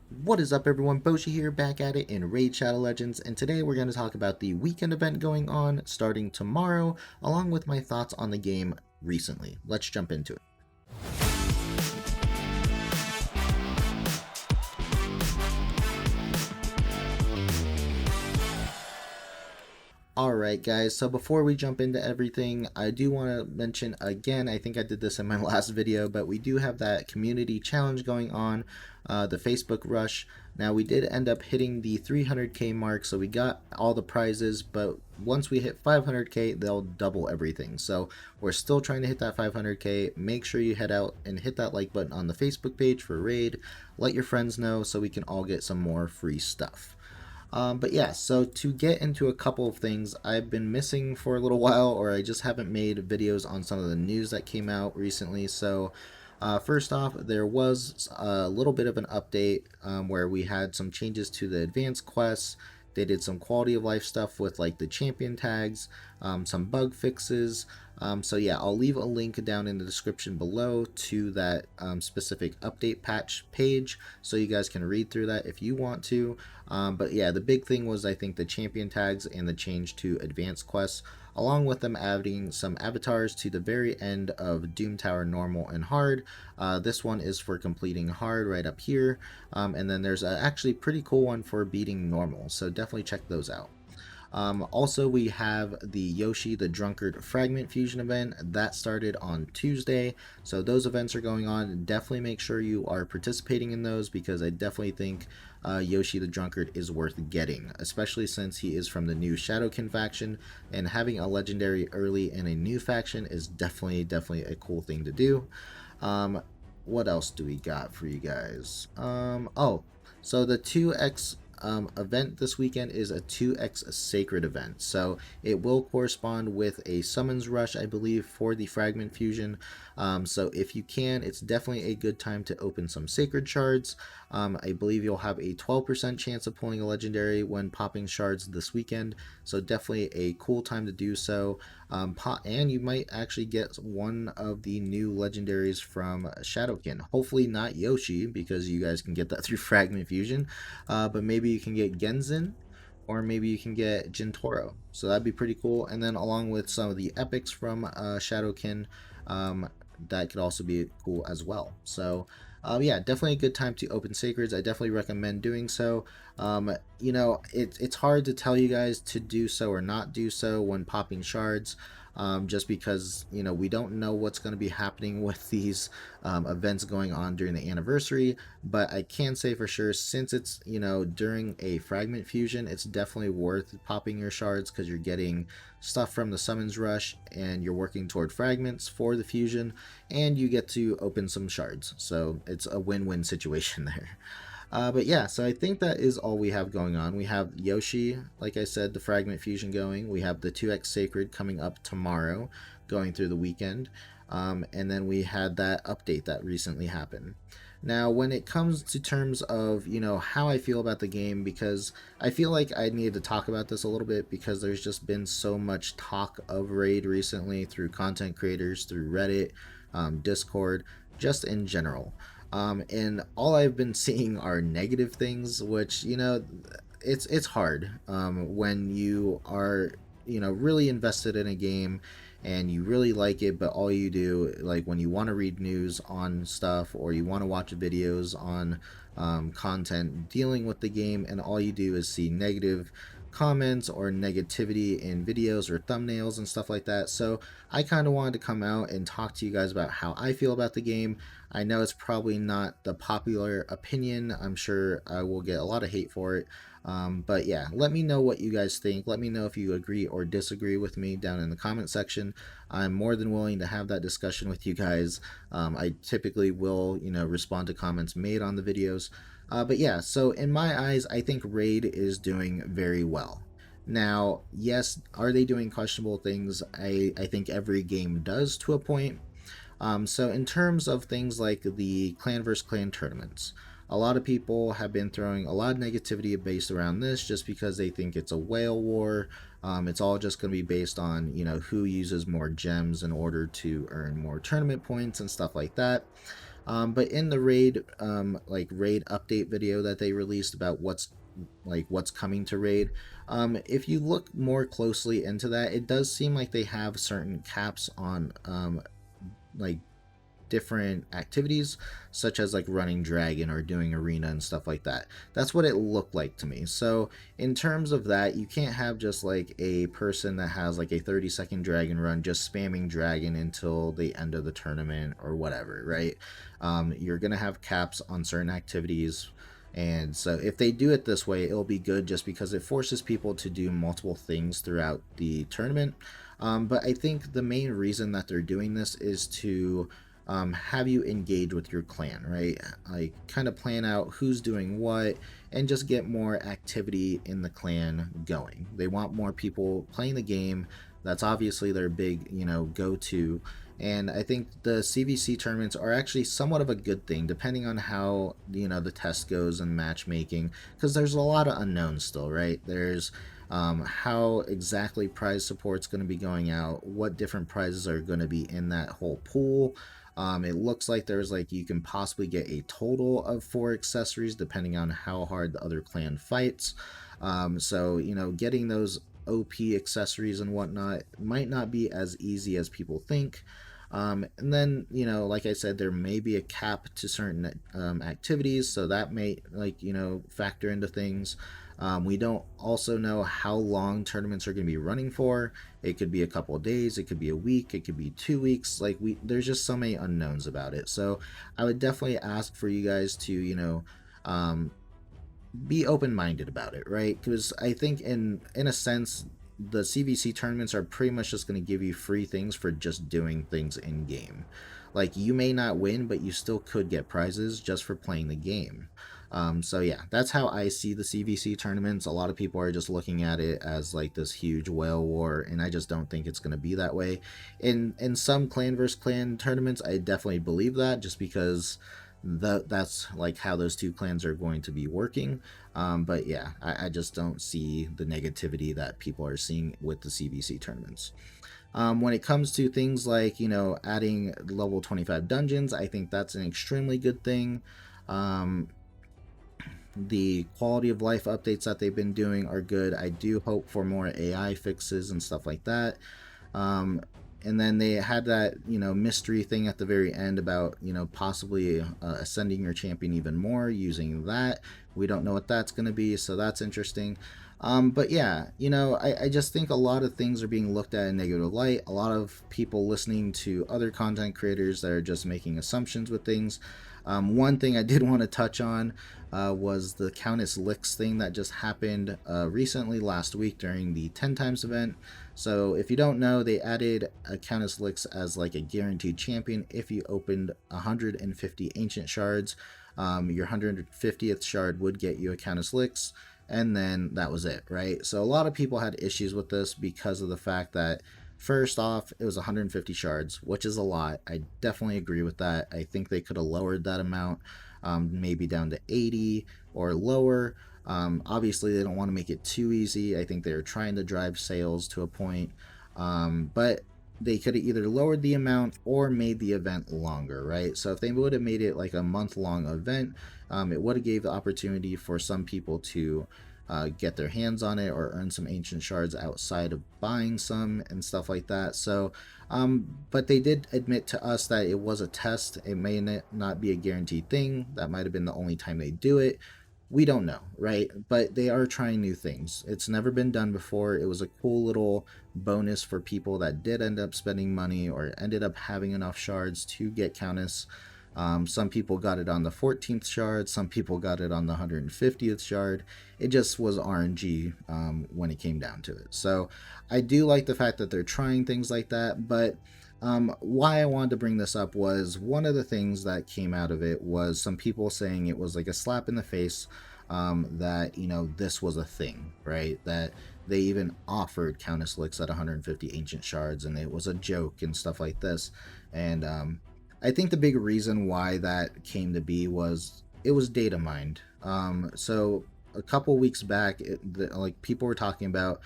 What is up, everyone? Boshi here, back at it in Raid Shadow Legends, and today we're going to talk about the weekend event going on starting tomorrow, along with my thoughts on the game recently. Let's jump into it. Alright guys, so before we jump into everything, I do want to mention again, I think I did this in my last video, but we do have that community challenge going on, the Facebook Rush. Now we did end up hitting the 300k mark, so we got all the prizes, but once we hit 500k, they'll double everything. So we're still trying to hit that 500k. Make sure you head out and hit that like button on the Facebook page for Raid. Let your friends know so we can all get some more free stuff. But yeah, so to get into a couple of things I've been missing for a little while, or I just haven't made videos on some of the news that came out recently. So first off, there was a little bit of an update where we had some changes to the advanced quests. They did some quality of life stuff with like the champion tags, some bug fixes. So yeah, I'll leave a link down in the description below to that specific update patch page so you guys can read through that if you want to. But yeah, the big thing was I think the champion tags and the change to advanced quests, along with them adding some avatars to the very end of Doom Tower Normal and Hard. This one is for completing Hard right up here, and then there's a actually pretty cool one for beating Normal, so definitely check those out. Also, we have the Yoshi the Drunkard Fragment Fusion event that started on Tuesday. So those events are going on. Definitely make sure you are participating in those because I definitely think Yoshi the Drunkard is worth getting, especially since he is from the new Shadowkin faction, and having a legendary early in a new faction is definitely a cool thing to do. What else do we got for you guys? Oh, so the 2x event this weekend is a 2x sacred event, so it will correspond with a summons rush, I believe, for the fragment fusion. So if you can, it's definitely a good time to open some sacred shards. I believe you'll have a 12% chance of pulling a legendary when popping shards this weekend, so definitely a cool time to do so. And you might actually get one of the new legendaries from Shadowkin. Hopefully not Yoshi, because you guys can get that through fragment fusion, but maybe you can get Genzin, or maybe you can get Jintoro. So that'd be pretty cool. And then along with some of the epics from Shadowkin, that could also be cool as well. So yeah, definitely a good time to open sacreds. I definitely recommend doing so. You know, it's hard to tell you guys to do so or not do so when popping shards. Just because, you know, we don't know what's going to be happening with these events going on during the anniversary, but I can say for sure, since it's, you know, during a fragment fusion, it's definitely worth popping your shards because you're getting stuff from the summons rush and you're working toward fragments for the fusion, and you get to open some shards, so it's a win-win situation there. But yeah, so I think that is all we have going on. We have Yoshi, like I said, the Fragment Fusion going. We have the 2x Sacred coming up tomorrow, going through the weekend. And then we had that update that recently happened. Now, when it comes to terms of, you know, how I feel about the game, because I feel like I need to talk about this a little bit because there's just been so much talk of Raid recently through content creators, through Reddit, Discord, just in general. And all I've been seeing are negative things, which, you know, it's hard when you are, you know, really invested in a game and you really like it, but all you do, like when you want to read news on stuff or you want to watch videos on content dealing with the game, and all you do is see negative comments or negativity in videos or thumbnails and stuff like that. So I kind of wanted to come out and talk to you guys about how I feel about the game. I know it's probably not the popular opinion. I'm sure I will get a lot of hate for it. But yeah, let me know what you guys think. Let me know if you agree or disagree with me down in the comment section. I'm more than willing to have that discussion with you guys. I typically will, you know, respond to comments made on the videos. But yeah, so in my eyes, I think Raid is doing very well. Now, yes, are they doing questionable things? I think every game does to a point. So in terms of things like the clan versus clan tournaments, a lot of people have been throwing a lot of negativity based around this just because they think it's a whale war. It's all just going to be based on, you know, who uses more gems in order to earn more tournament points and stuff like that. But in the raid raid update video that they released about what's coming to raid, if you look more closely into that, it does seem like they have certain caps on like different activities, such as like running dragon or doing arena and stuff like that. That's what it looked like to me. So in terms of that, you can't have just like a person that has like a 30-second dragon run just spamming dragon until the end of the tournament or whatever, right? You're gonna have caps on certain activities. And so if they do it this way, it'll be good just because it forces people to do multiple things throughout the tournament. But I think the main reason that they're doing this is to have you engage with your clan, right? Like kind of plan out who's doing what and just get more activity in the clan going. They want more people playing the game. That's obviously their big, go-to. And I think the CVC tournaments are actually somewhat of a good thing, depending on how, the test goes and matchmaking, because there's a lot of unknowns still, right? There's how exactly prize support's going to be going out, what different prizes are going to be in that whole pool. It looks like there's like you can possibly get a total of 4 accessories depending on how hard the other clan fights. So getting those OP accessories and whatnot might not be as easy as people think. And then, like I said, there may be a cap to certain activities, so that may factor into things. We don't also know how long tournaments are going to be running for. It could be a couple of days, it could be a week, it could be 2 weeks. There's just so many unknowns about it. So I would definitely ask for you guys to, be open-minded about it, right? Because I think in a sense, the CVC tournaments are pretty much just going to give you free things for just doing things in game. Like, you may not win, but you still could get prizes just for playing the game. So yeah, that's how I see the CVC tournaments. A lot of people are just looking at it as like this huge whale war, and I just don't think it's going to be that way. In some clan versus clan tournaments, I definitely believe that, just because that's like how those two clans are going to be working. But yeah, I just don't see the negativity that people are seeing with the CVC tournaments. When it comes to things like, adding level 25 dungeons, I think that's an extremely good thing. The quality of life updates that they've been doing are good. I do hope for more AI fixes and stuff like that. And then they had that, mystery thing at the very end about, possibly ascending your champion even more using that. We don't know what that's going to be, so that's interesting. But yeah, I just think a lot of things are being looked at in negative light. A lot of people listening to other content creators that are just making assumptions with things. One thing I did want to touch on was the Countess Licks thing that just happened recently last week during the 10 times event. So if you don't know, they added a Countess Licks as like a guaranteed champion if you opened 150 ancient shards. Your 150th shard would get you a Countess Licks, and then that was it, right? So a lot of people had issues with this because of the fact that, first off, it was 150 shards, which is a lot. I definitely agree with that. I think they could have lowered that amount, maybe down to 80 or lower. Obviously, they don't want to make it too easy. I think they're trying to drive sales to a point. But they could have either lowered the amount or made the event longer, right? So if they would have made it like a month-long event, it would have gave the opportunity for some people to get their hands on it or earn some ancient shards outside of buying some and stuff like that. So but they did admit to us that it was a test. It may not be a guaranteed thing. That might have been the only time they do it. We don't know, right? But they are trying new things. It's never been done before. It was a cool little bonus for people that did end up spending money or ended up having enough shards to get Countess. Some people got it on the 14th shard, some people got it on the 150th shard. It just was RNG when it came down to it. So I do like the fact that they're trying things like that, but why I wanted to bring this up was one of the things that came out of it was some people saying it was like a slap in the face, that this was a thing, right? That they even offered Countess Licks at 150 ancient shards and it was a joke and stuff like this. And I think the big reason why that came to be was it was data mined. So a couple weeks back, people were talking about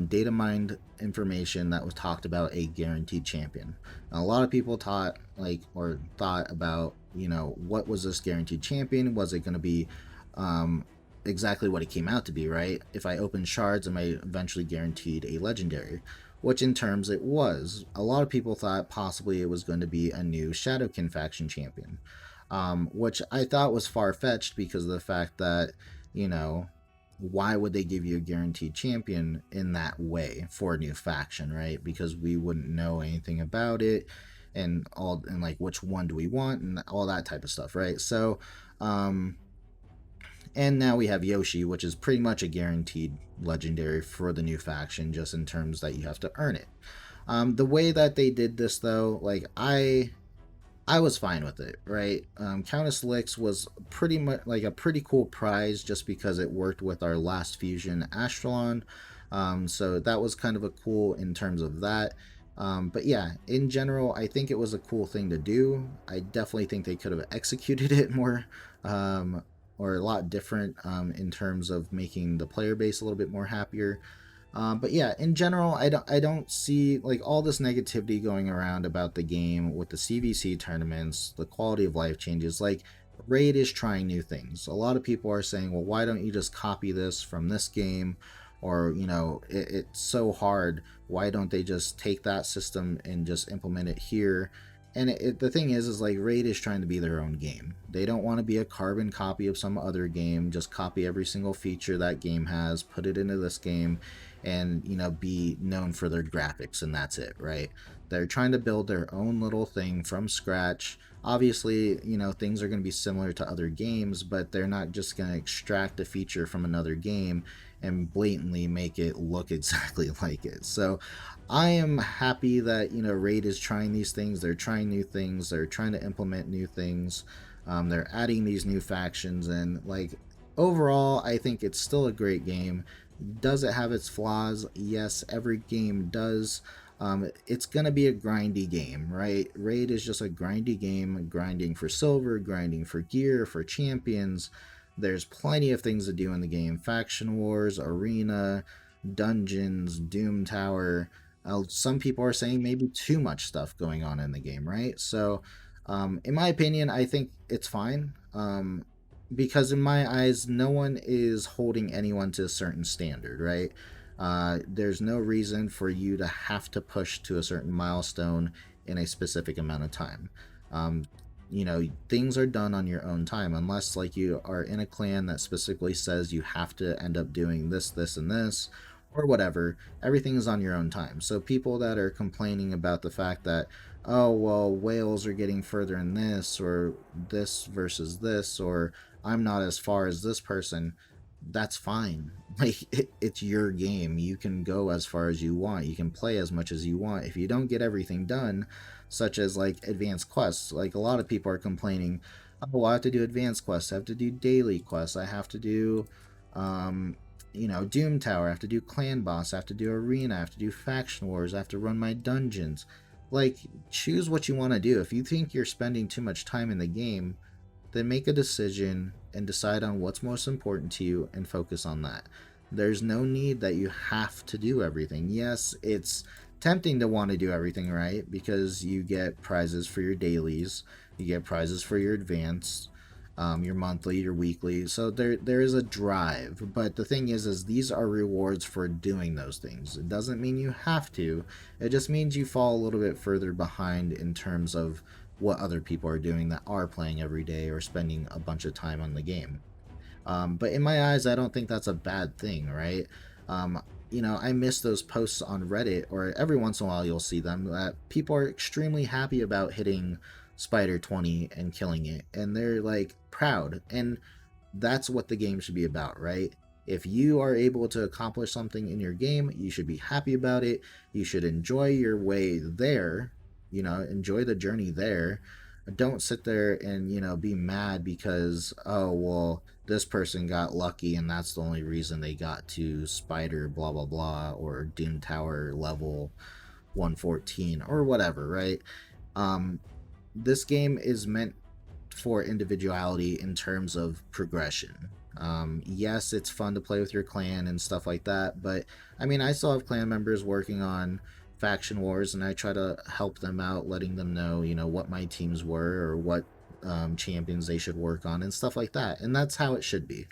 data mined information that was talked about a guaranteed champion. Now, a lot of people thought about you know, what was this guaranteed champion? Was it going to be exactly what it came out to be, right? If I open shards, am I eventually guaranteed a legendary? Which in terms it was. A lot of people thought possibly it was going to be a new Shadowkin faction champion, which I thought was far-fetched because of the fact that, you know, why would they give you a guaranteed champion in that way for a new faction, right? Because we wouldn't know anything about it and all, and like which one do we want and all that type of stuff, right? So and now we have Yoshi, which is pretty much a guaranteed legendary for the new faction, just in terms that you have to earn it. The way that they did this, though, like I was fine with it, right? Countess Lix was pretty much like a pretty cool prize, just because it worked with our last fusion, Astralon. So that was kind of a cool in terms of that. But yeah, in general, I think it was a cool thing to do. I definitely think they could have executed it more, or a lot different, in terms of making the player base a little bit more happier. But yeah, in general, I don't see like all this negativity going around about the game with the CVC tournaments, the quality of life changes. Like, Raid is trying new things. A lot of people are saying, well, why don't you just copy this from this game? Or, you know, it's so hard. Why don't they just take that system and just implement it here? And the thing is like Raid is trying to be their own game. They don't want to be a carbon copy of some other game. Just copy every single feature that game has, put it into this game, and, you know, be known for their graphics, and that's it, right? They're trying to build their own little thing from scratch. Obviously, you know, things are going to be similar to other games, but they're not just going to extract a feature from another game and blatantly make it look exactly like it. So I am happy that, you know, Raid is trying these things. They're trying new things. They're trying to implement new things. They're adding these new factions, and like overall, I think it's still a great game. Does it have its flaws? Yes, every game does. It's gonna be a grindy game, right? Raid is just a grindy game, grinding for silver, grinding for gear, for champions. There's plenty of things to do in the game: faction wars, arena, dungeons, Doom Tower. Some people are saying maybe too much stuff going on in the game, right? So, in my opinion, I think it's fine. Because in my eyes, no one is holding anyone to a certain standard, right? There's no reason for you to have to push to a certain milestone in a specific amount of time. Um, you know, things are done on your own time, unless like you are in a clan that specifically says you have to end up doing this, this, and this, or whatever. Everything is on your own time. So people that are complaining about the fact that, oh well, whales are getting further in this, or this versus this, or I'm not as far as this person, that's fine. Like, it's your game. You can go as far as you want. You can play as much as you want. If you don't get everything done, such as like advanced quests, like a lot of people are complaining, oh, I have to do advanced quests, I have to do daily quests, I have to do, you know, Doom Tower, I have to do clan boss, I have to do arena, I have to do faction wars, I have to run my dungeons. Like, choose what you want to do. If you think you're spending too much time in the game, then make a decision and decide on what's most important to you and focus on that. There's no need that you have to do everything. Yes, it's tempting to want to do everything, right? Because you get prizes for your dailies, you get prizes for your advanced, your monthly, your weekly. So there is a drive. But the thing is these are rewards for doing those things. It doesn't mean you have to. It just means you fall a little bit further behind in terms of what other people are doing that are playing every day or spending a bunch of time on the game. But in my eyes, I don't think that's a bad thing, right? You know, I miss those posts on Reddit, or every once in a while you'll see them, that people are extremely happy about hitting Spider 20 and killing it, and they're like proud. And that's what the game should be about, right? If you are able to accomplish something in your game, you should be happy about it. You should enjoy your way there, you know, enjoy the journey there. Don't sit there and, you know, be mad because, oh well, this person got lucky and that's the only reason they got to Spider blah blah blah, or Doom Tower level 114 or whatever, right? um this game is meant for individuality in terms of progression. Yes, it's fun to play with your clan and stuff like that, but I mean, I still have clan members working on faction wars, and I try to help them out, letting them know, you know, what my teams were or what champions they should work on and stuff like that. And that's how it should be.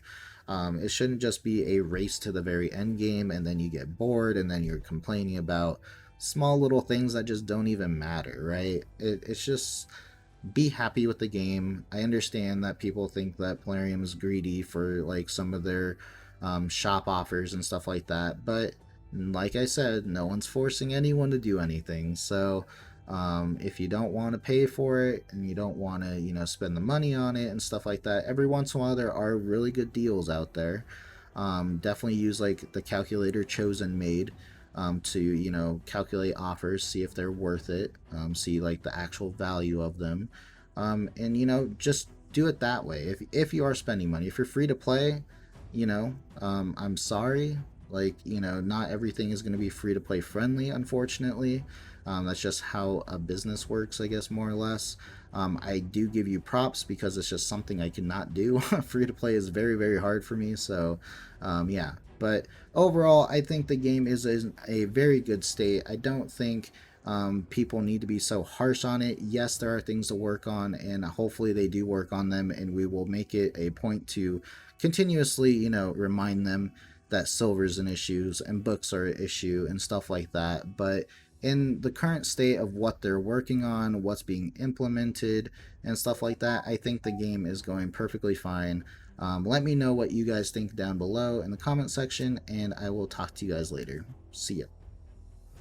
It shouldn't just be a race to the very end game and then you get bored and then you're complaining about small little things that just don't even matter, right? It's just be happy with the game. I understand that people think that Plarium is greedy for like some of their shop offers and stuff like that, but like I said, no one's forcing anyone to do anything. So if you don't want to pay for it and you don't want to, spend the money on it and stuff like that, every once in a while there are really good deals out there. Definitely use like the calculator Chosen made to calculate offers, see if they're worth it, see like the actual value of them, and just do it that way. If you are spending money, if you're free to play, I'm sorry, like not everything is going to be free to play friendly, unfortunately. That's just how a business works, I guess, more or less. I do give you props because it's just something I cannot do. Free to play is very, very hard for me. So, yeah. But overall, I think the game is in a very good state. I don't think people need to be so harsh on it. Yes, there are things to work on, and hopefully they do work on them, and we will make it a point to continuously, remind them that silver's an issue and books are an issue and stuff like that. But in the current state of what they're working on, what's being implemented, and stuff like that, I think the game is going perfectly fine. Let me know what you guys think down below in the comment section, and I will talk to you guys later. See ya.